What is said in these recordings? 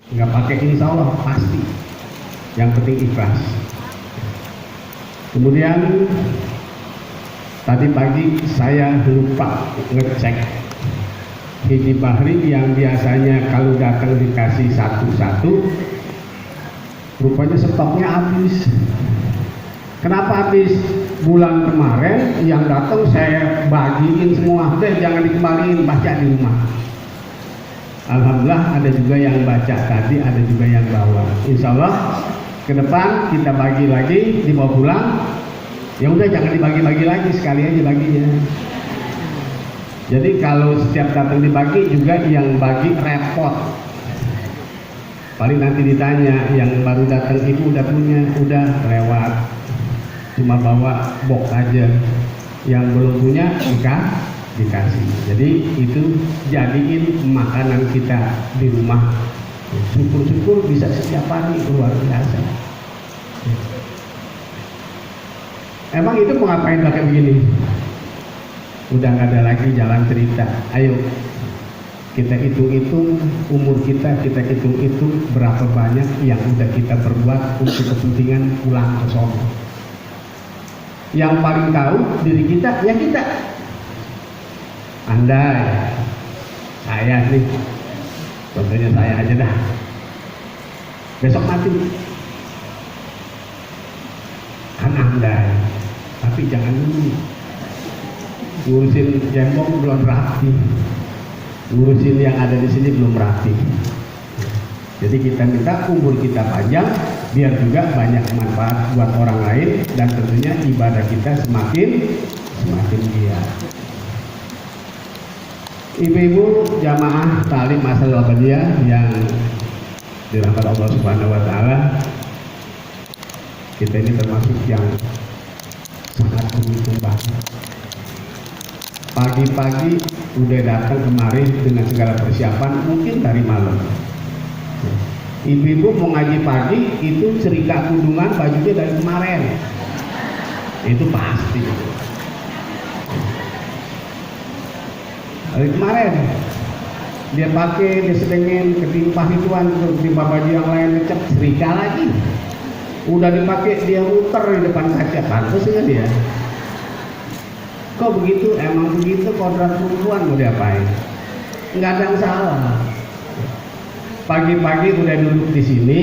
nggak pakai insya Allah pasti, yang penting ikhlas. Kemudian tadi pagi saya lupa ngecek Hiji Bahri yang biasanya kalau datang dikasih satu-satu, rupanya stoknya habis. Kenapa habis? Bulan kemarin yang datang saya bagiin semua, deh jangan dikembaliin, baca di rumah. Alhamdulillah ada juga yang baca tadi, ada juga yang bawa. Insya Allah ke depan kita bagi lagi, dibawa pulang. Ya udah jangan dibagi-bagi lagi, sekali aja baginya. Jadi kalau setiap datang dibagi juga yang bagi repot. Paling nanti ditanya, yang baru datang ibu udah punya, udah lewat, cuma bawa box aja. Yang belum punya dikasih. Jadi itu jadiin makanan kita di rumah. Syukur-syukur bisa setiap hari, luar biasa. Emang itu mau ngapain pakai begini? Udah nggak ada lagi jalan cerita. Ayo kita hitung-hitung umur kita hitung-hitung berapa banyak yang udah kita perbuat untuk kepentingan pulang ke sono. Yang paling tahu diri kita ya kita. Andai saya nih, contohnya saya aja dah, besok mati, kan andai, tapi jangan dulu. Ngurusin jembong belum rapi, ngurusin yang ada di sini belum rapi. Jadi kita minta umur kita panjang, biar juga banyak manfaat buat orang lain, dan tentunya ibadah kita semakin giat. Ibu-ibu jamaah Ta'lim Masalah Abadiyah yang dirahmati Allah Subhanahu wa taala, kita ini termasuk yang sangat beruntung banget. Pagi-pagi udah datang kemari dengan segala persiapan, mungkin dari malam. Ibu-ibu mau ngaji pagi itu cerita kudungan bajunya dari kemarin, itu pasti. Dari kemarin dia pakai, dia sedengin ketimpa hituan, ketimpa baju yang lain lecek, serika lagi. Udah dipakai dia muter di depan kaca, pantas kan dia. Kok begitu? Emang begitu kodrat perempuan, mau diapain? Nggak ada yang salah. Pagi-pagi udah duduk di sini,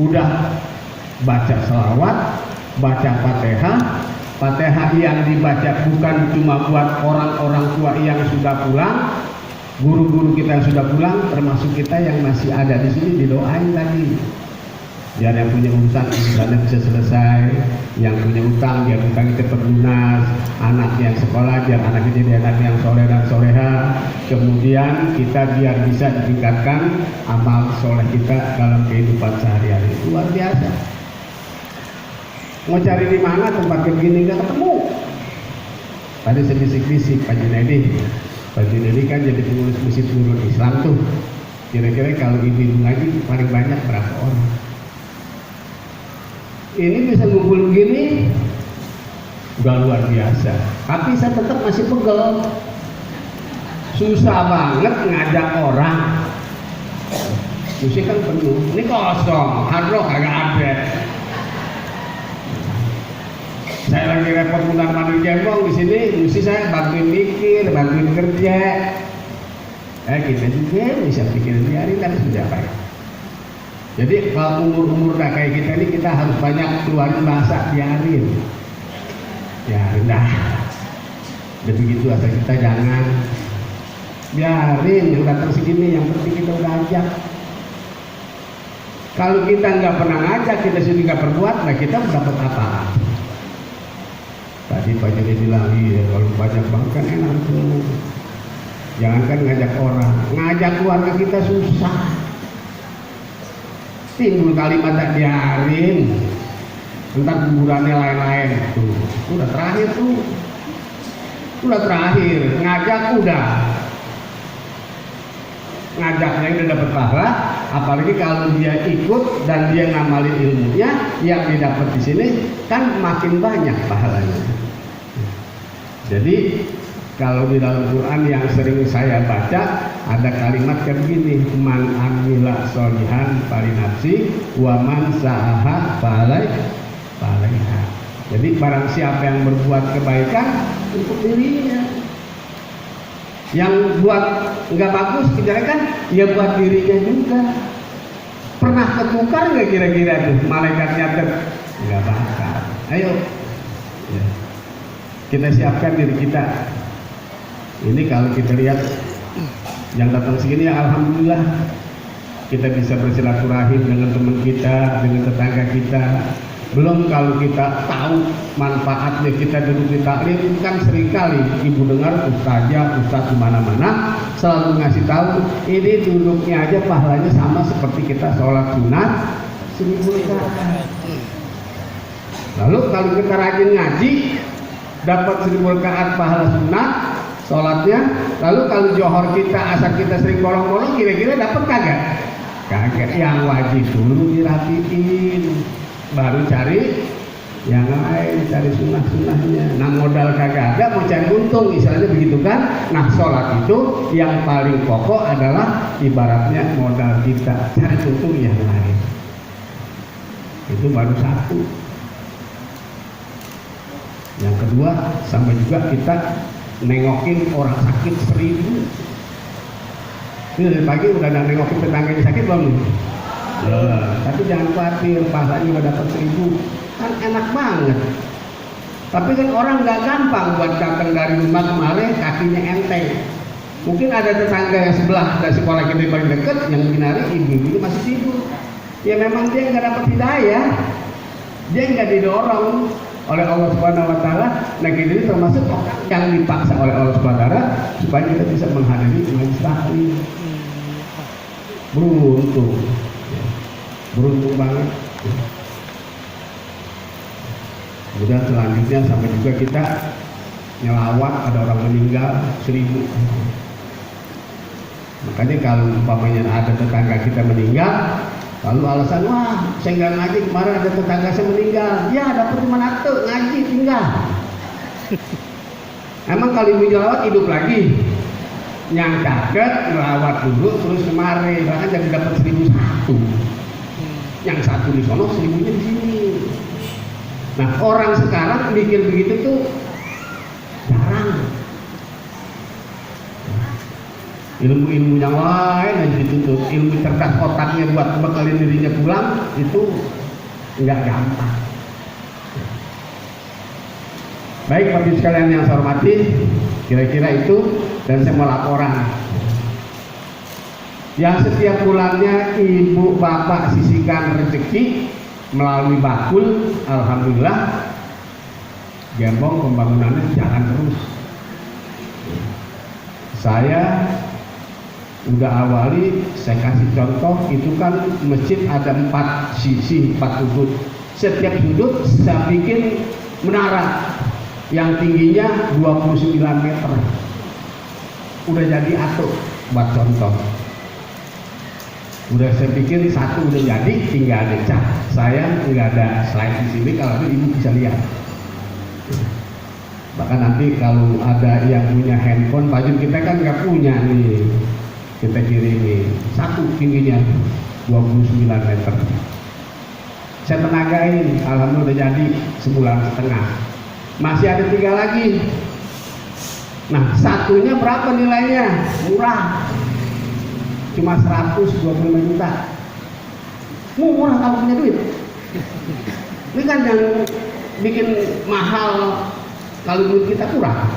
udah baca selawat, baca Fatihah. Fatihah yang dibaca bukan cuma buat orang-orang tua yang sudah pulang, guru-guru kita yang sudah pulang, termasuk kita yang masih ada di sini, didoain lagi. Biar yang punya urusannya bisa selesai, yang punya utang biar utangnya terlunas, anak yang sekolah biar anaknya jadi anak yang soleh dan soleha. Kemudian kita biar bisa ditingkatkan amal soleh kita dalam kehidupan sehari-hari. Luar biasa. Mau cari di mana tempat begini nggak ketemu. Tadi saya bisik-bisik Pak Junaidi. Pak Junaidi kan jadi pengurus Masjid Nurul Islam tuh. Kira-kira kalau ibu ngaji paling banyak berapa orang? Ini bisa ngumpul begini, udah luar biasa. Tapi saya tetap masih pegel. Susah banget ngajak orang. Musik kan penuh. Ini kosong, hard rock agak ada. Saya lagi repot bulan madu jembong di sini, mesti saya bantuin mikir, bantuin kerja. Kita juga bisa bikin biarin kan sudah apa ya. Jadi kalau umur-umur kayak kita ini kita harus banyak keluarin bahasa, biarin. Ya rendah. Dan begitu asal kita jangan biarin yang datang segini, yang penting kita udah ajak. Kalau kita nggak pernah ngajak, kita sendiri nggak perbuat, nah kita dapat apa? Tadi Pak Jadi bilang, iya kalau banyak banget kan enak tuh. Jangankan ngajak orang, ngajak keluarga kita susah. Timbul kalimat tak diarin, entar kuburannya lain-lain tuh. Udah terakhir tuh, udah terakhir ngajak udah. Ngajaknya udah dapat pahala, apalagi kalau dia ikut dan dia ngamalin ilmunya yang didapat di sini kan makin banyak pahalanya. Jadi Kalau di dalam Quran yang sering saya baca ada kalimat kayak begini, man amila sholihan falinafsi wa man sa'aha falaiha. Jadi barang siapa yang berbuat kebaikan untuk dirinya, yang buat nggak bagus kejelekan ya buat dirinya juga. Pernah ketukar nggak kira-kira tuh malaikatnya nggak bakal. Ayo ya. Kita siapkan diri kita. Ini kalau kita lihat yang datang segini ya alhamdulillah kita bisa bersilaturahim dengan teman kita, dengan tetangga kita. Belum kalau kita tahu manfaatnya kita duduk di taklim, kan seringkali ibu dengar ustaz kemana-mana selalu ngasih tahu ini duduknya aja pahalanya sama seperti kita sholat sunat 1000 rakaat. Lalu kalau kita rajin ngaji dapat 1000 rakaat pahala sunat sholatnya. Lalu kalau johor kita, asar kita sering bolong-bolong, kira-kira dapat kagak? Kagak. Yang wajib dulu dirapiin, baru cari yang lain, cari sunnah-sunnahnya. Nah modal kagak ada, mau cari untung, istilahnya begitu kan. Nah sholat itu yang paling pokok adalah ibaratnya modal kita, cari untung yang lain. Itu baru satu. Yang kedua, sama juga kita nengokin orang sakit 1000. Ini dari pagi udah nengokin tetangganya sakit belum nih? Tapi jangan khawatir, pahalanya udah dapat 1000, kan enak banget. Tapi kan orang nggak gampang buat datang dari rumah kemarin kakinya enteng. Mungkin ada tetangga yang sebelah dari sekolah kita yang paling dekat yang binari ibu masih tidur. Ya memang dia nggak dapat hidayah, dia nggak didorong oleh Allah Subhanahu Wa Taala. Nah kita ini termasuk orang yang dipaksa oleh Allah Subhanahu Wa Taala supaya kita bisa menghadiri majelis taklim. Beruntung banget. Kemudian selanjutnya sampai juga kita nyelawat ada orang meninggal 1000. Makanya kalau umpamanya ada tetangga kita meninggal, lalu alasan, wah saya nggak ngaji kemarin ada tetangga saya meninggal, ya dapat cuma satu ngaji tinggal. Emang kalau ibu nyelawat hidup lagi, yang kaget ngelawat dulu terus kemarin, bahkan jadi dapat 1001. Yang satu di sono 1000-nya di sini. Nah orang sekarang mikir begitu tuh jarang. Ilmu-ilmu yang lain yang dituntut, ilmu cerdas otaknya buat bekalin dirinya pulang itu nggak gampang. Baik Bapak sekalian yang saya hormati, kira-kira itu, dan saya mau laporan. Yang setiap bulannya ibu bapak sisihkan rezeki melalui bakul, alhamdulillah Gembong pembangunannya jalan terus. Saya udah awali, saya kasih contoh, itu kan masjid ada 4 sisi, 4 sudut. Setiap sudut saya bikin menara yang tingginya 29 meter. Udah jadi atuk buat contoh. Udah saya bikin satu udah jadi, tinggal ada cat. Saya nggak ada slide di sini, kalau itu ibu bisa lihat. Bahkan nanti kalau ada yang punya handphone, baju kita kan nggak punya nih, kita kirimi satu tingginya 29 meter. Saya tenagain, alhamdulillah udah jadi sebulan setengah. Masih ada 3 lagi. Nah satunya berapa nilainya? Murah, cuma 125 juta. Murah kalau punya duit. Ini kan yang bikin mahal kalau duit kita kurang.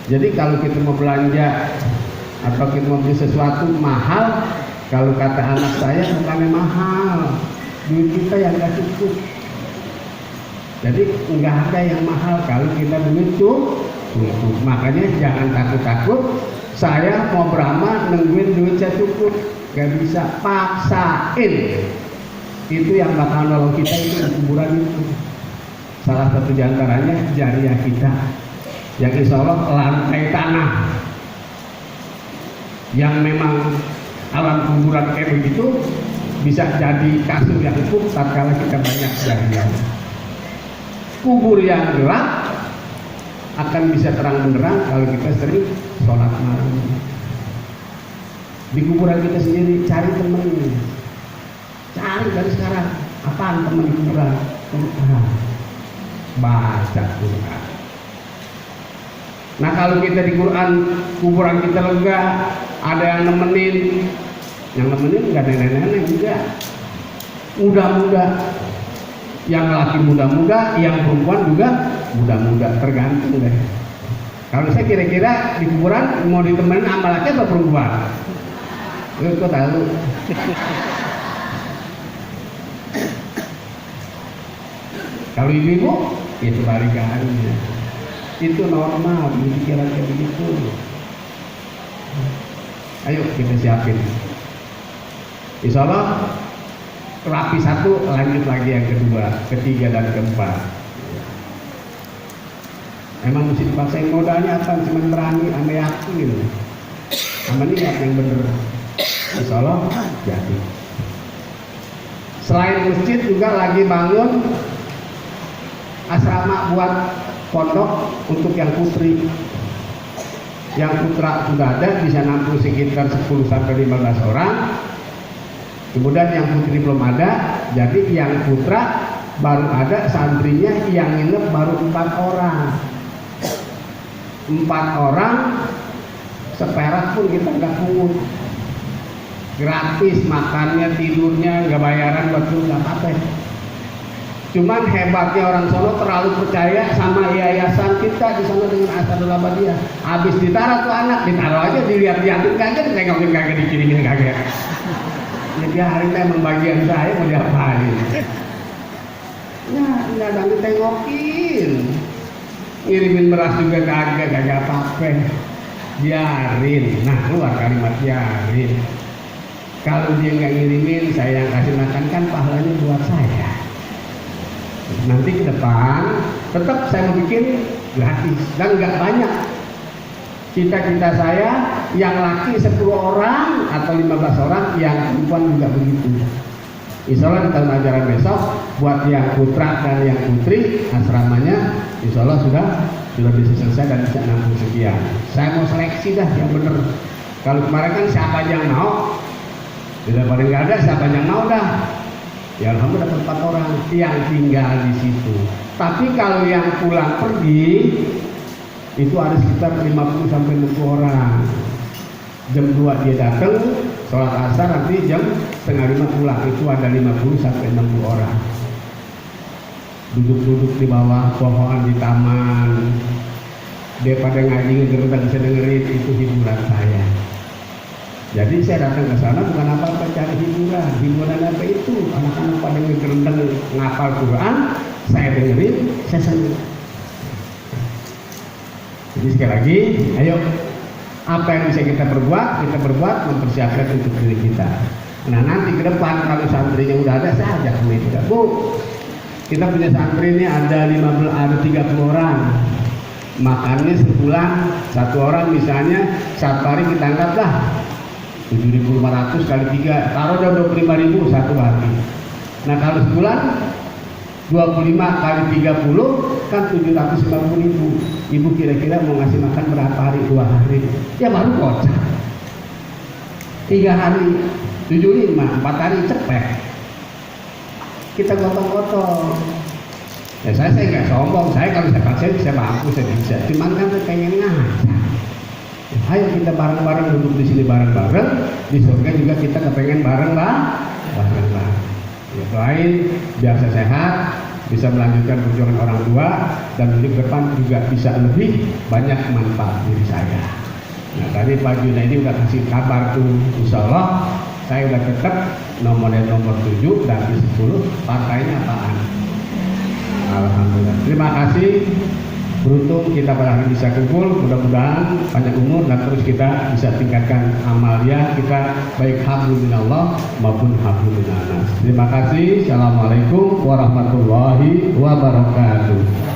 Jadi kalau kita mau belanja atau kita mau beli sesuatu mahal, kalau kata anak saya bukannya mahal, duit kita yang gak cukup. Jadi nggak ada yang mahal kalau kita duit cukup. Makanya jangan takut-takut. Saya mau beramal nungguin duit saya cukup, gak bisa, paksain. Itu yang bakal nolong kita itu di kuburan itu. Salah satu diantaranya jariah kita, yang insya Allah lantai tanah yang memang alam kuburan kayak begitu bisa jadi kasur yang empuk tatkala kita banyak jariah. Kubur yang gelap akan bisa terang benderang kalau kita sering sholat malam. Di kuburan kita sendiri cari teman, cari dari sekarang. Apaan teman di kuburan? Quran, baca Quran. Nah kalau kita di kuburan kita lega, ada yang nemenin nggak nenek-nenek juga, muda-muda, yang laki muda-muda, yang perempuan juga muda-muda, tergantung deh. Kalau saya kira-kira di kuburan mau ditemenin sama laki atau perempuan? Kok tahu? Kalau ibu-ibu, itu balikannya. Itu normal, pikiran kayak begitu. Ayo kita siapin. Insya Allah rapi satu, lanjut lagi yang kedua, ketiga dan keempat. Emang mesti dipaksain modalnya apa? Cuma berani, ame yakin, sama niat yang bener. Insya Allah jadi. Selain masjid juga lagi bangun asrama buat pondok untuk yang putri. Yang putra sudah ada, bisa nampung sekitar 10 sampai 15 orang. Kemudian yang putri belum ada, jadi yang putra baru ada, santrinya yang nginep baru 4 orang. 4 orang, seperak pun kita nggak pungut. Gratis makannya, tidurnya, nggak bayaran buat itu, nggak apa-apa. Cuman hebatnya orang Solo terlalu percaya sama yayasan kita di sana dengan Asadul Abadiyah. Habis ditaruh tuh anak, ditaruh aja, dilihat-lihatin kagak, ditengokin kagak, dikirimin kagak. Ya dia hari ini emang bagian saya mau diapain? Nah, nggak ada ditengokin. Ngirimin beras juga kagak apa-apa. Biarin. Nah, keluar kalimat biarin. Kalau dia nggak ngirimin, saya yang kasih makan kan pahalanya buat saya. Nanti ke depan tetap saya mau bikin gratis dan nggak banyak. Cita-cita saya yang laki 10 orang atau 15 orang, yang perempuan juga begitu. Insya Allah di tahun ajaran besok buat yang putra dan yang putri asramanya insya Allah sudah bisa selesai dan bisa 60 sekian. Saya mau seleksi dah yang bener. Kalau kemarin kan siapa aja yang mau, tidak paling nggak ada siapa yang mau dah. Ya alhamdulillah dapat 4 orang yang tinggal di situ. Tapi kalau yang pulang pergi itu ada sekitar 50 sampai 60 orang. Jam 2 dia datang, sholat asar, nanti jam 4:30 pulang. Itu ada 50 sampai 60 orang. Duduk-duduk di bawah pohon di taman. Dia pada ngaji ngedengerin, bisa dengerin, itu hiburan saya. Jadi saya datang ke sana bukan apa-apa cari hiburan. Hiburan apa itu? Anak-anak pada ngegerendeng ngapal Quran, saya dengerin, saya senang. Jadi sekali lagi, ayo apa yang bisa kita perbuat mempersiapkan untuk diri kita. Nah nanti ke depan kalau santrinya udah ada, saya ajak mereka. Bu, kita punya santri ini ada 30 orang. Makannya sebulan 1 orang misalnya 1 hari kita anggaplah 7.500 kali 3, taruh 25.000 1 hari. Nah kalau sebulan 25 kali 30 kan 750.000. Ibu kira-kira mau ngasih makan berapa hari? 2 hari. Ya baru kocak. 3 hari 75, 4 hari cepet. Kita gotong-gotong. Ya saya nggak sombong. Saya kalau saya paksa saya mampu, saya bisa. Cuman kan saya pengen ngajak. Ayo kita bareng-bareng duduk di sini bareng-bareng, di surga juga kita kepengen bareng lah. Ya, doain biar saya sehat, bisa melanjutkan perjuangan orang tua, dan di depan juga bisa lebih banyak manfaat diri saya. Nah tadi Pak Junaidi udah kasih kabar tuh, insya Allah saya udah tetap nomor 7 dan di 10 partainya apaan. Alhamdulillah. Terima kasih. Beruntung kita pada hari bisa kumpul, mudah-mudahan panjang umur dan terus kita bisa tingkatkan amalia kita baik hablum minallah maupun hablum minannas. Terima kasih. Assalamualaikum warahmatullahi wabarakatuh.